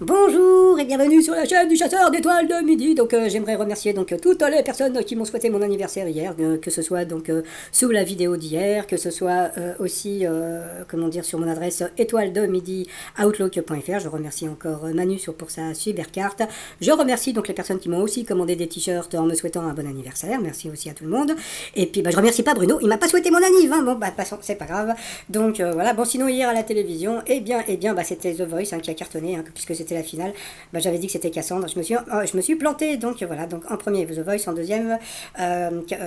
Bonjour et bienvenue sur la chaîne du chasseur d'étoiles de midi. Donc j'aimerais remercier toutes les personnes qui m'ont souhaité mon anniversaire hier, que ce soit sous la vidéo d'hier, que ce soit aussi comment dire sur mon adresse étoile de midi outlook.fr. Je remercie encore Manu pour sa cybercarte. Je remercie donc les personnes qui m'ont aussi commandé des t-shirts en me souhaitant un bon anniversaire. Merci aussi à tout le monde. Et puis je remercie pas Bruno, il m'a pas souhaité mon anniv. Bon passons, c'est pas grave. Donc voilà. Bon sinon hier à la télévision, c'était The Voice qui a cartonné puisque c'était la finale. J'avais dit que c'était Cassandre, je me suis plantée, donc voilà, donc en premier The Voice, en deuxième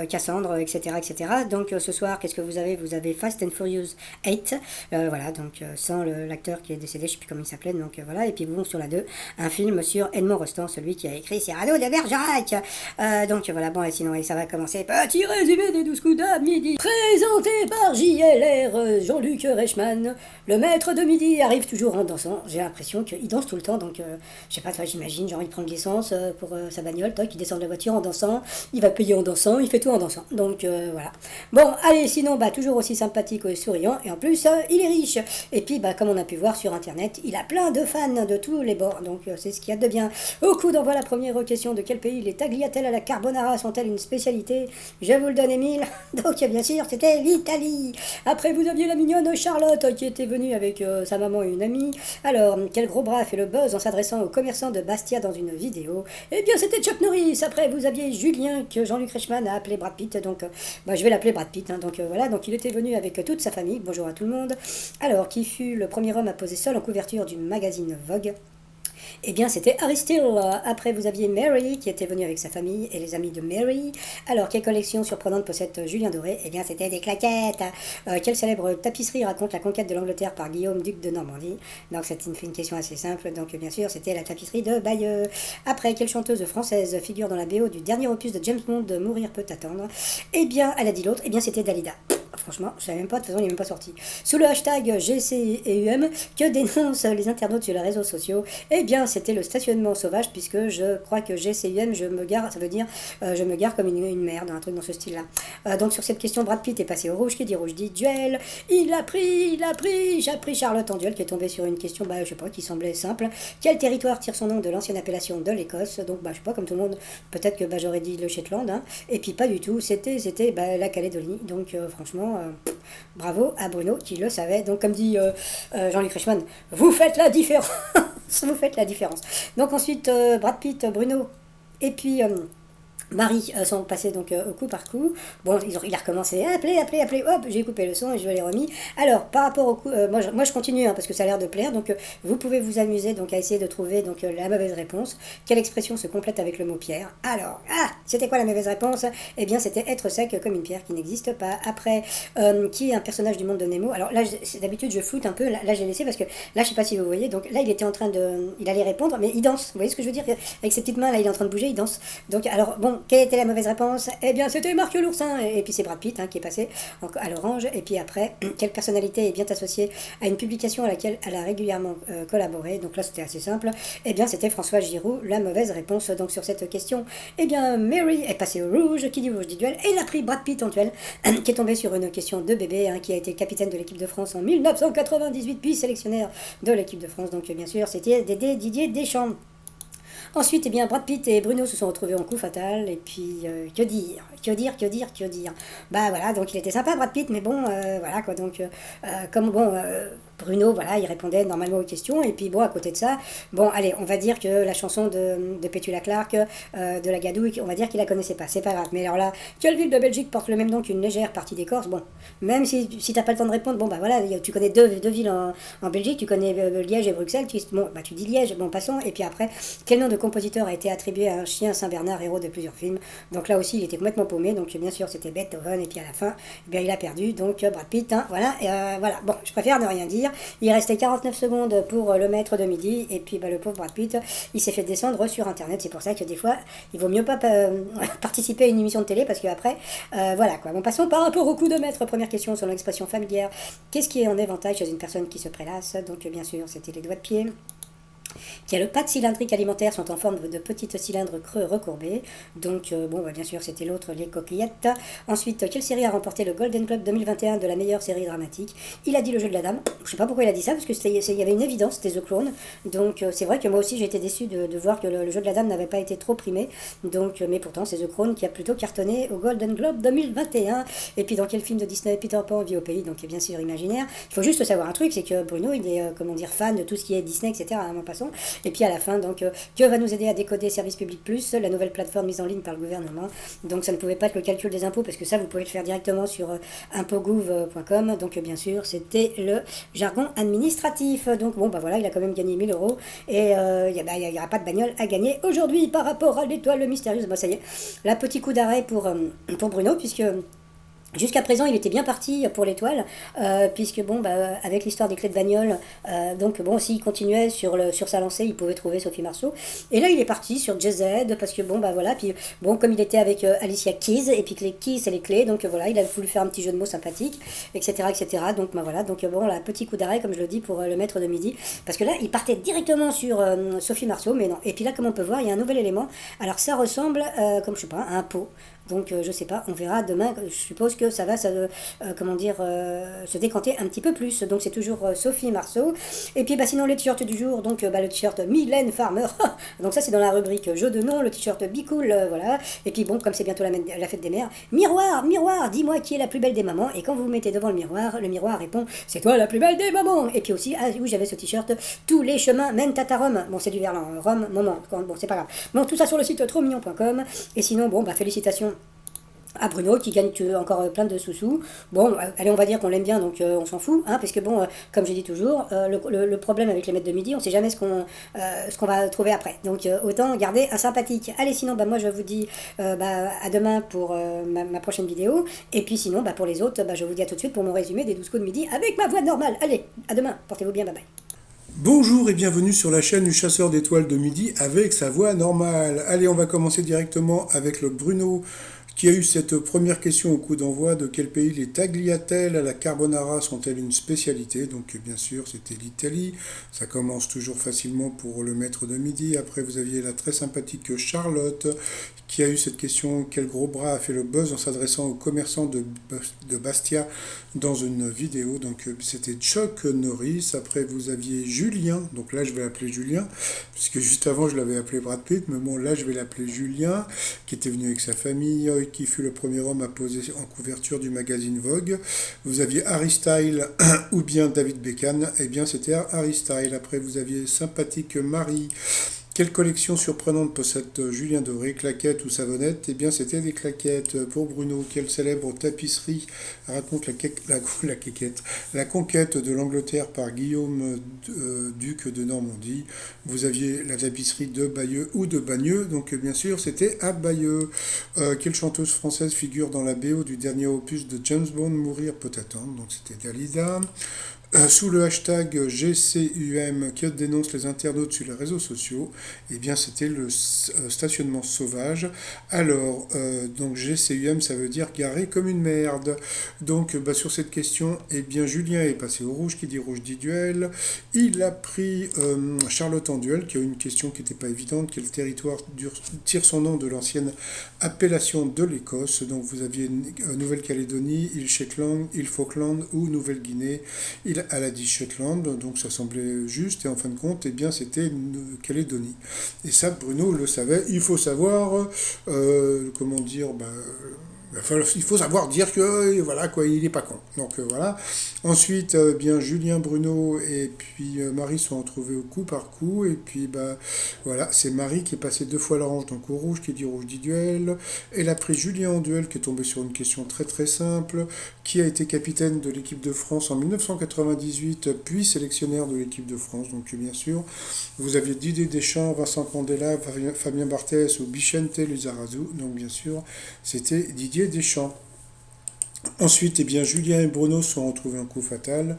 Cassandre, etc. etc. Donc ce soir, qu'est-ce que vous avez? Vous avez Fast and Furious 8, voilà, donc sans l'acteur qui est décédé, je sais plus comment il s'appelait, donc voilà, et puis bon, sur la 2, un film sur Edmond Rostand, celui qui a écrit Cyrano de Bergerac. Donc voilà, bon, et sinon, ça va commencer. Petit résumé des 12 coups de midi, présenté par JLR, Jean-Luc Reichmann. Le maître de midi arrive toujours en dansant, j'ai l'impression qu'il danse tout le temps, donc je sais pas, toi j'imagine, genre il prend de l'essence pour sa bagnole, toc, il descend de la voiture en dansant, il va payer en dansant, il fait tout en dansant, donc voilà. Bon, allez, sinon, toujours aussi sympathique et souriant, et en plus, il est riche, et puis comme on a pu voir sur internet, il a plein de fans de tous les bords, donc c'est ce qu'il y a de bien. Au coup d'envoi, la première question: de quel pays les tagliatelles à la carbonara sont-elles une spécialité? Je vous le donne, Émile. Donc bien sûr, c'était l'Italie. Après, vous aviez la mignonne Charlotte qui était venue avec sa maman et une amie. Alors, quel gros bras fait le buzz en s'adressant aux commerçants de Bastia dans une vidéo? Eh bien, c'était Chuck Norris. Après, vous aviez Julien, que Jean-Luc Reichmann a appelé Brad Pitt. Donc, je vais l'appeler Brad Pitt. Donc, voilà. Donc, il était venu avec toute sa famille. Bonjour à tout le monde. Alors, qui fut le premier homme à poser seul en couverture du magazine Vogue? Eh bien, c'était Harry Steele. Après, vous aviez Mary, qui était venue avec sa famille et les amis de Mary. Alors, quelle collection surprenante possède Julien Doré? Eh bien, c'était des claquettes. Quelle célèbre tapisserie raconte la conquête de l'Angleterre par Guillaume, duc de Normandie? Donc, c'est une question assez simple. Donc, bien sûr, c'était la tapisserie de Bayeux. Après, quelle chanteuse française figure dans la BO du dernier opus de James Bond, Mourir peut attendre? Eh bien, elle a dit l'autre. Eh bien, c'était Dalida. Franchement, je savais même pas, de toute façon, il n'est même pas sorti. Sous le hashtag GCEUM, que dénoncent les internautes sur les réseaux sociaux? Eh bien, c'était le stationnement sauvage, puisque je crois que GCUM, je me gare, ça veut dire je me gare comme une merde, un truc dans ce style-là. Donc, sur cette question, Brad Pitt est passé au rouge. Qui dit rouge dit duel. Il a pris, j'ai pris Charlotte en duel, qui est tombée sur une question, je sais pas, qui semblait simple. Quel territoire tire son nom de l'ancienne appellation de l'Écosse? Donc, je sais pas, comme tout le monde, peut-être que j'aurais dit le Shetland, et puis pas du tout, c'était la Calédonie. Donc, franchement, bravo à Bruno qui le savait. Donc comme dit Jean-Luc Reichmann, vous faites la différence. Vous faites la différence. Donc ensuite Brad Pitt, Bruno et puis Marie sont passés au coup par coup. Bon, il a recommencé, appelez, hop, j'ai coupé le son et je l'ai remis. Alors, par rapport au coup, moi je continue parce que ça a l'air de plaire, donc vous pouvez vous amuser à essayer de trouver la mauvaise réponse. Quelle expression se complète avec le mot pierre? Alors, c'était quoi la mauvaise réponse? Eh bien, c'était être sec comme une pierre qui n'existe pas. Après, qui est un personnage du monde de Nemo? Alors là, d'habitude, je floute un peu, là j'ai laissé parce que là, je sais pas si vous voyez, donc là, il était en train il allait répondre, mais il danse, vous voyez ce que je veux dire? Avec ses petites mains, là, il est en train de bouger, il danse. Donc, alors, bon, quelle était la mauvaise réponse? Eh bien, c'était Marc l'oursin. Et puis c'est Brad Pitt qui est passé à l'orange. Et puis après, quelle personnalité est bien associée à une publication à laquelle elle a régulièrement collaboré? Donc là, c'était assez simple. Eh bien, c'était François Giroud, la mauvaise réponse. Donc sur cette question, eh bien, Mary est passée au rouge. Qui dit rouge dit duel. Et il a pris Brad Pitt en duel, qui est tombé sur une question de bébé, qui a été capitaine de l'équipe de France en 1998, puis sélectionnaire de l'équipe de France. Donc bien sûr, c'était Didier Deschamps. Ensuite, Brad Pitt et Bruno se sont retrouvés en coup fatal, et puis, que dire. Voilà, donc il était sympa, Brad Pitt, mais bon, voilà, quoi, donc, Bruno, voilà, il répondait normalement aux questions, et puis à côté de ça, allez, on va dire que la chanson de Petula Clark, de la Gadouille, on va dire qu'il la connaissait pas, c'est pas grave, mais alors là, quelle ville de Belgique porte le même nom qu'une légère partie des Corses? Bon, même si t'as pas le temps de répondre, voilà, tu connais deux villes en Belgique, tu connais Liège et Bruxelles, tu dis Liège, passons, et puis après, quel nom de compositeur a été attribué à un chien Saint-Bernard, héros de plusieurs films? Donc là aussi, il était complètement paumé, donc bien sûr, c'était Beethoven, et puis à la fin, il a perdu, donc Brad Pitt, voilà, voilà, bon, je préfère ne rien dire. Il restait 49 secondes pour le maître de midi, et puis le pauvre Brad Pitt, il s'est fait descendre sur internet. C'est pour ça que des fois il vaut mieux pas participer à une émission de télé, parce qu'après voilà quoi. Bon, passons par rapport au coup de maître. Première question sur l'expression familière: qu'est-ce qui est en éventail chez une personne qui se prélasse? Donc bien sûr, c'était les doigts de pied. qui a le pack cylindrique alimentaire sont en forme de petits cylindres creux recourbés. Donc, bon, bien sûr, c'était l'autre, les coquillettes. Ensuite, quelle série a remporté le Golden Globe 2021 de la meilleure série dramatique? Il a dit Le Jeu de la Dame. Je sais pas pourquoi il a dit ça, parce que il y avait une évidence, c'était The Crown. Donc, c'est vrai que moi aussi, j'ai été déçu de voir que le Jeu de la Dame n'avait pas été trop primé. Donc, mais pourtant, c'est The Crown qui a plutôt cartonné au Golden Globe 2021. Et puis, dans quel film de Disney Peter Pan vit au pays? Donc, bien sûr, imaginaire. Il faut juste savoir un truc, c'est que Bruno, il est, comment dire, fan de tout ce qui est Disney, etc. En passant. Et puis à la fin, donc, que va nous aider à décoder Service Public Plus, la nouvelle plateforme mise en ligne par le gouvernement. Donc ça ne pouvait pas être le calcul des impôts, parce que ça, vous pouvez le faire directement sur impôtgouv.com. Donc bien sûr, c'était le jargon administratif. Donc bon, bah voilà, il a quand même gagné 1000 euros. Et il n'y aura pas de bagnole à gagner aujourd'hui par rapport à l'étoile mystérieuse. Bah ça y est, là, petit coup d'arrêt pour Bruno, puisque... Jusqu'à présent, il était bien parti pour l'étoile, puisque bon, bah, avec l'histoire des clés de bagnole, donc bon, s'il continuait sur sa lancée, il pouvait trouver Sophie Marceau. Et là, il est parti sur Jay-Z, parce que bon, bah voilà, puis bon, comme il était avec Alicia Keys, et puis que les keys, c'est les clés, donc voilà, il a voulu faire un petit jeu de mots sympathique, etc., etc. Donc bah voilà, donc bon, là, petit coup d'arrêt, comme je le dis, pour le maître de midi, parce que là, il partait directement sur Sophie Marceau, mais non. Et puis là, comme on peut voir, il y a un nouvel élément. Alors ça ressemble, comme je sais pas, à un pot. Donc je sais pas, on verra demain. Je suppose que ça va, comment dire, se décanter un petit peu plus. Donc c'est toujours Sophie Marceau. Et puis bah sinon les t-shirts du jour, donc le t-shirt Mylène Farmer. Donc ça c'est dans la rubrique jeu de nom, le t-shirt Be Cool, voilà. Et puis bon, comme c'est bientôt la fête des mères, miroir, miroir, dis-moi qui est la plus belle des mamans. Et quand vous vous mettez devant le miroir répond c'est toi la plus belle des mamans. Et puis aussi, ah oui, j'avais ce t-shirt, tous les chemins mènent à ta Rome. Bon, c'est du verlan, Rome, moment. Bon, c'est pas grave. Bon, tout ça sur le site trotsmignon.com. Et sinon, bon, bah félicitations à Bruno qui gagne encore plein de sous-sous. Bon, allez, on va dire qu'on l'aime bien, donc on s'en fout, hein, parce que bon, comme je dis toujours, le problème avec les maîtres de midi, on sait jamais ce qu'on va trouver après. Donc autant garder un sympathique. Allez, sinon, bah, moi je vous dis à demain pour ma prochaine vidéo. Et puis sinon, bah, pour les autres, bah, je vous dis à tout de suite pour mon résumé des 12 coups de midi avec ma voix normale. Allez, à demain, portez-vous bien, bye bye. Bonjour et bienvenue sur la chaîne du chasseur d'étoiles de midi avec sa voix normale. Allez, on va commencer directement avec le Bruno qui a eu cette première question au coup d'envoi. De quel pays les tagliatelles à la carbonara sont-elles une spécialité? Donc bien sûr, c'était l'Italie. Ça commence toujours facilement pour le maître de midi. Après, vous aviez la très sympathique Charlotte qui a eu cette question. Quel gros bras a fait le buzz en s'adressant aux commerçants de Bastia dans une vidéo? Donc c'était Chuck Norris. Après, vous aviez Julien. Donc là, je vais l'appeler Julien, puisque juste avant, je l'avais appelé Brad Pitt. Mais bon, là, je vais l'appeler Julien, qui était venu avec sa famille, qui fut le premier homme à poser en couverture du magazine Vogue. Vous aviez Harry Styles ou bien David Beckham. Eh bien, c'était Harry Styles. Après, vous aviez sympathique Marie. Quelle collection surprenante possède Julien Doré, claquettes ou savonnettes? Eh bien, c'était des claquettes. Pour Bruno, quelle célèbre tapisserie raconte la conquête de l'Angleterre par Guillaume, duc de Normandie? Vous aviez la tapisserie de Bayeux ou de Bagneux, donc bien sûr, c'était à Bayeux. Quelle chanteuse française figure dans la BO du dernier opus de James Bond, Mourir peut attendre? Donc c'était Dalida. Sous le hashtag GCUM que dénoncent les internautes sur les réseaux sociaux, eh bien c'était le stationnement sauvage. Alors, donc GCUM, ça veut dire garé comme une merde. Donc sur cette question, eh bien Julien est passé au rouge, qui dit rouge dit duel. Il a pris Charlotte en duel, qui a une question qui n'était pas évidente. Quel territoire tire son nom de l'ancienne appellation de l'Écosse? Donc vous aviez Nouvelle-Calédonie, île Shetland, île Falkland ou Nouvelle-Guinée. Elle a dit Shetland, donc ça semblait juste, et en fin de compte, eh bien, c'était Calédonie. Et ça, Bruno le savait. Il faut savoir, comment dire, il faut savoir dire que voilà quoi, il n'est pas con. Donc voilà. Ensuite, bien Julien, Bruno et puis Marie sont retrouvés au coup par coup. Et puis voilà, c'est Marie qui est passée 2 fois l'orange, donc au rouge, qui dit rouge dit duel. Elle a pris Julien en duel, qui est tombé sur une question très très simple. Qui a été capitaine de l'équipe de France en 1998, puis sélectionneur de l'équipe de France? Donc bien sûr, vous aviez Didier Deschamps, Vincent Candela, Fabien Barthez ou Bichente Lizarazu. Donc bien sûr, c'était Didier Deschamps. Ensuite, eh bien, Julien et Bruno se sont retrouvés en coup fatal.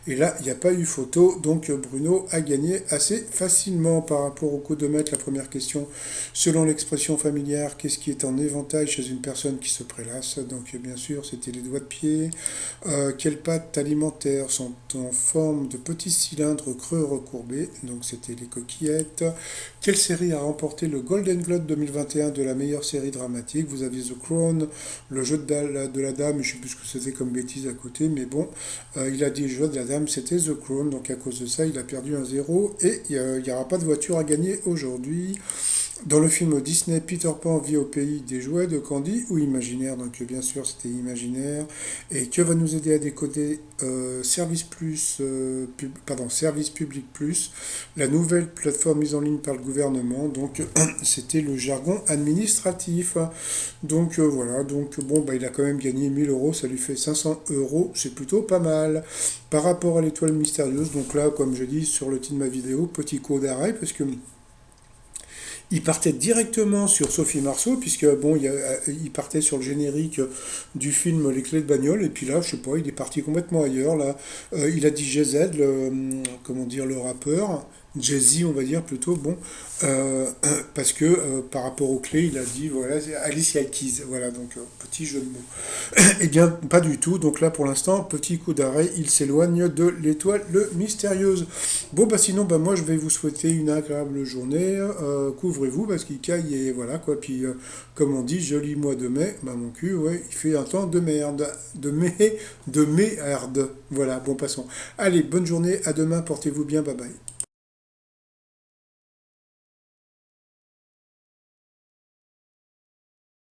Et là, il n'y a pas eu photo. Donc, Bruno a gagné assez facilement par rapport au coup de maître. La première question, selon l'expression familière, qu'est-ce qui est en éventail chez une personne qui se prélasse? Donc, bien sûr, c'était les doigts de pied. Quelles pâtes alimentaires sont en forme de petits cylindres creux recourbés? Donc, c'était les coquillettes. Quelle série a remporté le Golden Globe 2021 de la meilleure série dramatique? Vous aviez The Crown, le jeu de la dame, je ne sais plus ce que c'était comme bêtise à côté, mais bon, il a dit le jeu de la dame, c'était The Crown, donc à cause de ça, il a perdu 1-0 et il n'y aura pas de voiture à gagner aujourd'hui. Dans le film Disney, Peter Pan vit au pays des jouets de Candy ou imaginaire, donc bien sûr c'était imaginaire. Et que va nous aider à décoder Service Public Plus, la nouvelle plateforme mise en ligne par le gouvernement, donc c'était le jargon administratif. Donc voilà, donc bon, bah, il a quand même gagné 1 000 euros, ça lui fait 500 euros, c'est plutôt pas mal. Par rapport à l'étoile mystérieuse, donc là, comme je dis sur le titre de ma vidéo, petit coup d'arrêt, parce que il partait directement sur Sophie Marceau, puisque bon, il partait sur le générique du film Les Clés de bagnole, et puis là, je sais pas, il est parti complètement ailleurs. Là, il a dit Jay-Z, comment dire, le rappeur, Jay-Z, on va dire plutôt, bon, parce que par rapport aux clés, il a dit, voilà, c'est Alicia Keys, voilà, donc petit jeu de mots. Eh bien, pas du tout, donc là, pour l'instant, petit coup d'arrêt, il s'éloigne de l'étoile mystérieuse. Bon, bah sinon, bah moi, je vais vous souhaiter une agréable journée, couvrez-vous, parce qu'il caille, et voilà, quoi, puis, comme on dit, joli mois de mai, bah mon cul, ouais, il fait un temps de merde, de merde, voilà, bon, passons. Allez, bonne journée, à demain, portez-vous bien, bye bye.